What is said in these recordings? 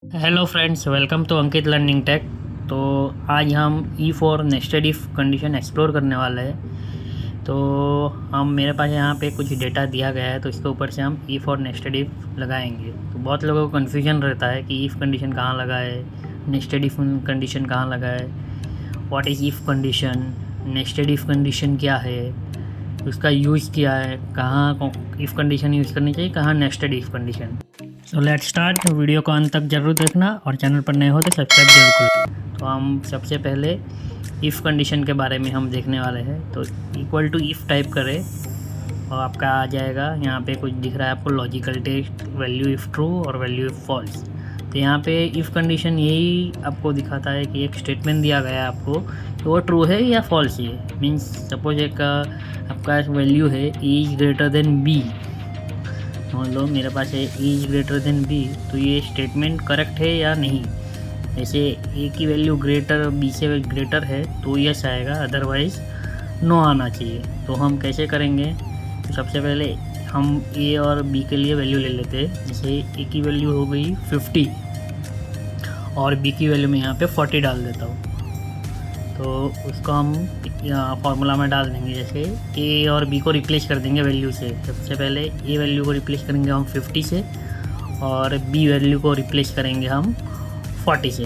Hello friends, welcome to Ankit learning tech. तो आज हम e for nested if condition explore करने वाले हैं। तो हम मेरे पास यहाँ पे कुछ डेटा दिया गया है, तो इसके ऊपर से हम ई फॉर नेस्टेड इफ लगाएंगे। तो बहुत लोगों को कन्फ्यूजन रहता है कि इफ़ कंडीशन कहाँ लगाए, नेस्टेड इफ कंडीशन कहाँ लगाए, what is if condition, nested if condition क्या है, उसका यूज़ क्या है, कहाँ इफ़ कंडीशन यूज़ करनी चाहिए, कहाँ नेस्टेड इफ कंडीशन। तो लेट्स स्टार्ट। वीडियो को अंत तक जरूर देखना और चैनल पर नए हो तो सब्सक्राइब जरूर करें। तो हम सबसे पहले इफ़ कंडीशन के बारे में हम देखने वाले हैं। तो इक्वल टू इफ़ टाइप करें और आपका आ जाएगा, यहाँ पे कुछ दिख रहा है आपको, logical test, value if true और वैल्यू इफ़ फॉल्स। तो यहाँ पे इफ़ कंडीशन यही आपको दिखाता है कि एक स्टेटमेंट दिया गया है आपको, तो वो ट्रू है या फॉल्स है। मीन्स सपोज एक आपका वैल्यू है इज ग्रेटर देन बी, मान लो मेरे पास है इज ग्रेटर देन बी, तो ये स्टेटमेंट करेक्ट है या नहीं। जैसे ए की वैल्यू ग्रेटर बी से ग्रेटर है तो यस आएगा, अदरवाइज़ नो आना चाहिए। तो हम कैसे करेंगे, तो सबसे पहले हम ए और बी के लिए वैल्यू ले लेते हैं। जैसे ए की वैल्यू हो गई 50 और बी की वैल्यू मैं यहाँ पे 40 डाल देता हूँ। तो उसको हम फार्मूला में डाल देंगे। जैसे ए और बी को रिप्लेस कर देंगे वैल्यू से। सबसे पहले ए वैल्यू को रिप्लेस करेंगे हम 50 से और बी वैल्यू को रिप्लेस करेंगे हम 40 से।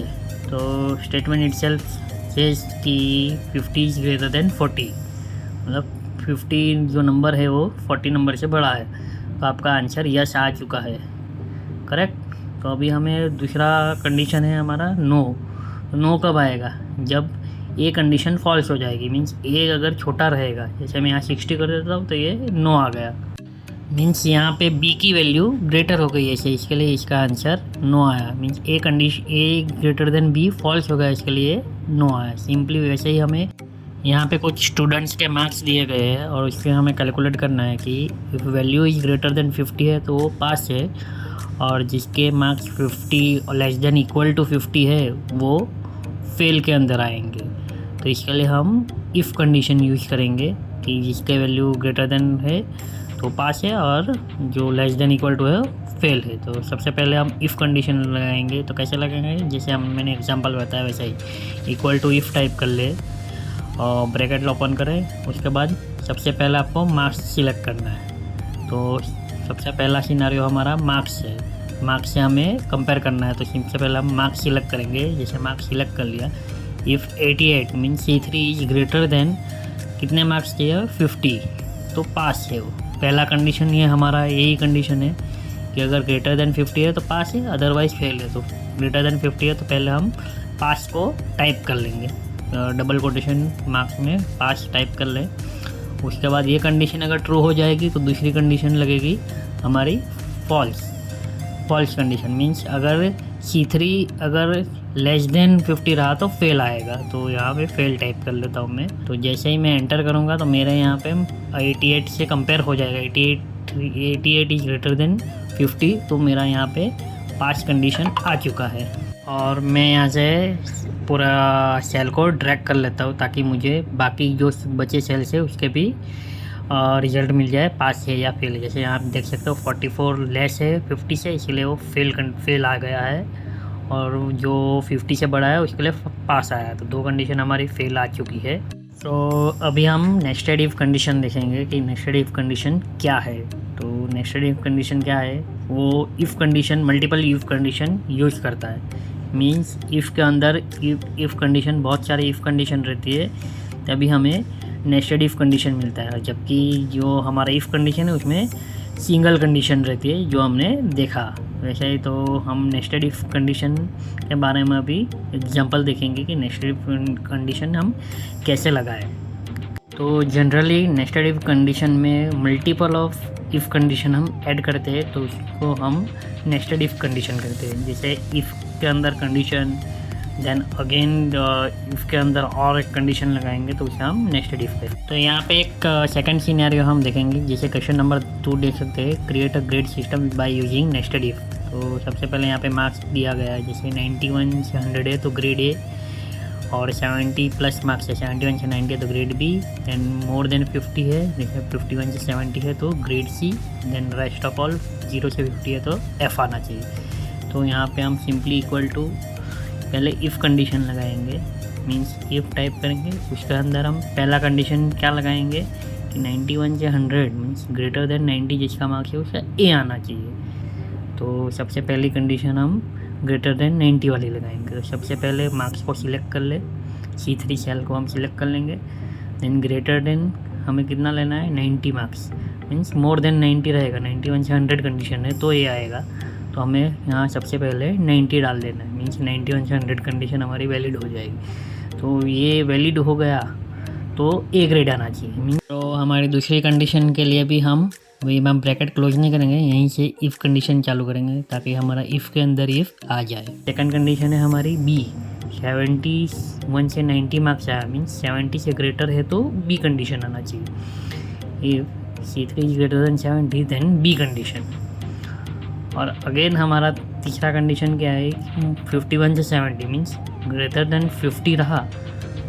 तो स्टेटमेंट इटसेल्फ सेज कि 50 इज़ ग्रेटर देन 40, मतलब 50 जो नंबर है वो 40 नंबर से बड़ा है। तो आपका आंसर यस आ चुका है, करेक्ट। तो अभी हमें दूसरा कंडीशन है हमारा नो। तो नो कब आएगा, जब ये कंडीशन फॉल्स हो जाएगी। मीन्स ए अगर छोटा रहेगा, जैसे मैं यहाँ 60 कर देता हूँ तो ये नो आ गया। मीन्स यहाँ पे बी की वैल्यू ग्रेटर हो गई है, इसके लिए इसका आंसर नो आया। Means A condition A greater than B false हो गया, इसके लिए नो आया। सिंपली वैसे ही हमें यहाँ पे कुछ स्टूडेंट्स के मार्क्स दिए गए हैं और उसके हमें कैलकुलेट करना है कि if value is greater than 50 है तो वो पास है, और जिसके मार्क्स 50 और लेस देन इक्वल टू 50 है वो फेल के अंदर आएंगे। तो इसके लिए हम इफ़ कंडीशन यूज़ करेंगे कि जिसके वैल्यू ग्रेटर देन है तो पास है और जो लेस देन इक्वल टू है फेल है। तो सबसे पहले हम इफ़ कंडीशन लगाएंगे। तो कैसे लगाएंगे, जैसे मैंने एग्जांपल बताया वैसे ही इक्वल टू इफ़ टाइप कर ले और ब्रैकेट ओपन करें। उसके बाद सबसे पहले आपको मार्क्स सिलेक्ट करना है। तो सबसे पहला सिनारियो हमारा मार्क्स है, मार्क्स से हमें कंपेयर करना है। तो सबसे पहले हम मार्क्स सिलेक्ट करेंगे। जैसे मार्क्स सिलेक्ट कर लिया, if 88 means C3 is greater then कितने मार्क्स चाहिए 50, तो पास है वो। पहला कंडीशन ये हमारा यही कंडीशन है कि अगर ग्रेटर देन 50 है तो पास है, अदरवाइज़ फेल है। तो ग्रेटर देन 50 है तो पहले हम पास को टाइप कर लेंगे, डबल कोटेशन मार्क्स में पास टाइप कर लें। उसके बाद ये कंडीशन अगर ट्रू हो जाएगी तो दूसरी कंडीशन लगेगी हमारी फॉल्स कंडीशन। मीन्स अगर C3 अगर लेस देन 50 रहा तो फेल आएगा। तो यहाँ पे फेल टाइप कर लेता हूँ मैं। तो जैसे ही मैं एंटर करूँगा तो मेरे यहाँ पे 88 से कंपेयर हो जाएगा, 88 इज ग्रेटर देन 50, तो मेरा यहाँ पे पास कंडीशन आ चुका है। और मैं यहाँ से पूरा सेल को ड्रैग कर लेता हूँ ताकि मुझे बाकी जो बचे सेल्स है उसके भी रिजल्ट मिल जाए, पास है या फेल है। जैसे यहाँ आप देख सकते हो 44 लेस है 50 से, इसलिए वो फेल आ गया है, और जो 50 से बड़ा है उसके लिए पास आया। तो दो कंडीशन हमारी फेल आ चुकी है। तो अभी हम नेस्टेड इफ कंडीशन देखेंगे कि नेस्टेड इफ कंडीशन क्या है। तो नेस्टेड इफ कंडीशन क्या है, वो if condition multiple if condition use करता है। मीन्स इफ़ के अंदर इफ़ कंडीशन बहुत सारी इफ़ कंडीशन रहती है, तभी हमें नेस्टेड इफ़ कंडीशन मिलता है। जबकि जो हमारा इफ़ कंडीशन है उसमें सिंगल कंडीशन रहती है, जो हमने देखा वैसे ही। तो हम नेस्टेड इफ़ कंडीशन के बारे में अभी एग्जांपल देखेंगे कि नेस्टेड इफ़ कंडीशन हम कैसे लगाएं। तो जनरली नेस्टेड इफ़ कंडीशन में मल्टीपल ऑफ इफ़ कंडीशन हम ऐड करते हैं, तो उसको हम नेस्टेड इफ़ कंडीशन करते हैं। जैसे इफ़ के अंदर कंडीशन, देन अगेन इफ़ के अंदर और एक कंडीशन लगाएंगे तो उसे हम नेस्टेड इफ़ करें। तो यहाँ पे एक सेकंड सिनेरियो हम देखेंगे। जैसे क्वेश्चन नंबर 2 देख सकते हैं, create a grade system by using nested if. तो सबसे पहले यहाँ पे मार्क्स दिया गया है, जैसे 91 से 100 है तो ग्रेड ए, और 70 प्लस मार्क्स है, 71 से 90 है तो grade B, and more than 50 है, जैसे 51 से 70 है तो grade C, then rest of all 0 से 50 है तो एफ़ आना चाहिए। तो यहाँ पे हम सिंपली इक्वल टू पहले इफ़ कंडीशन लगाएंगे, मींस इफ़ टाइप करेंगे, उसके अंदर हम पहला कंडीशन क्या लगाएंगे कि 91 से 100 मीन्स ग्रेटर देन 90 जिसका मार्क्स है उसका ए आना चाहिए। तो सबसे पहली कंडीशन हम ग्रेटर देन 90 वाली लगाएंगे। तो सबसे पहले मार्क्स को सिलेक्ट कर ले, C3 सेल को हम सिलेक्ट कर लेंगे। देन ग्रेटर देन हमें कितना लेना है 90 मार्क्स, मीन्स मोर देन 90 रहेगा, 91 से 100 कंडीशन है तो ये आएगा। तो हमें यहाँ सबसे पहले 90 डाल देना है, मीन्स 91 से 100 कंडीशन हमारी वैलिड हो जाएगी। तो ये वैलिड हो गया तो ए ग्रेड आना चाहिए। मीन्स तो हमारी दूसरी कंडीशन के लिए भी हम ब्रैकेट क्लोज नहीं करेंगे, यहीं से इफ़ कंडीशन चालू करेंगे ताकि हमारा इफ़ के अंदर इफ़ आ जाए। सेकंड कंडीशन है हमारी बी, 71 से 90 मार्क्स आया, मीन्स 70 से ग्रेटर है तो बी कंडीशन आना चाहिए। If C3 is greater than 70 then B condition. और अगेन हमारा तीसरा कंडीशन क्या है, 51 से 70 मीन्स ग्रेटर देन 50 रहा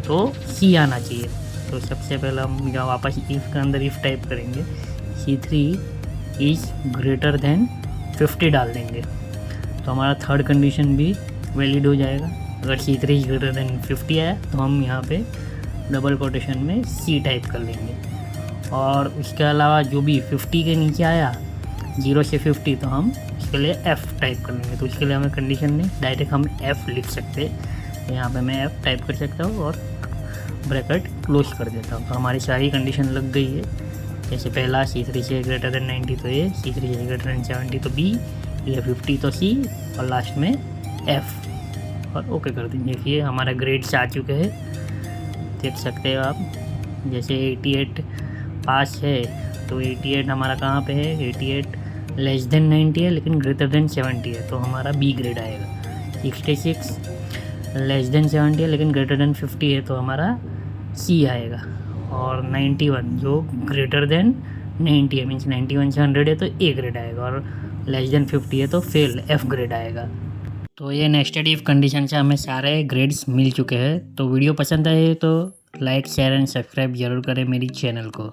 तो सी आना चाहिए। तो सबसे पहले हम यहाँ वापस इफ़ के अंदर इफ़ टाइप करेंगे, C3 इज़ ग्रेटर देन 50 डाल देंगे तो हमारा थर्ड कंडीशन भी वैलिड हो जाएगा। अगर C3 इज ग्रेटर देन 50 आया तो हम यहाँ पे डबल कोटेशन में C टाइप कर लेंगे। और उसके अलावा जो भी 50 के नीचे आया 0 से 50 तो हम उसके लिए F टाइप कर लेंगे। तो उसके लिए हमें कंडीशन नहीं, डायरेक्ट हम F लिख सकते हैं। तो यहाँ पे मैं F टाइप कर सकता हूँ और ब्रैकेट क्लोज कर देता हूँ। तो हमारी सारी कंडीशन लग गई है। जैसे पहला C3 से ग्रेटर देन 90 तो ये, C3 से ग्रेटर देन 70 तो B, ये 50 तो C और लास्ट में F और ओके कर देंगे। देखिए हमारा ग्रेड्स आ चुके हैं, देख सकते हो आप। जैसे 88 पास है तो 88 हमारा कहाँ पे है, 88 लेस देन 90 है लेकिन ग्रेटर देन 70 है तो हमारा बी ग्रेड आएगा। 66 लेस देन 70 है लेकिन ग्रेटर देन 50 है तो हमारा सी आएगा। और 91 जो ग्रेटर देन 90 है, मीन्स 91 से 100 है तो ए ग्रेड आएगा, और लेस देन 50 है तो फेल एफ ग्रेड आएगा। तो ये नेस्टेड इफ कंडीशन से हमें सारे ग्रेड्स मिल चुके हैं। तो वीडियो पसंद आए तो लाइक शेयर एंड सब्सक्राइब ज़रूर करें मेरी चैनल को।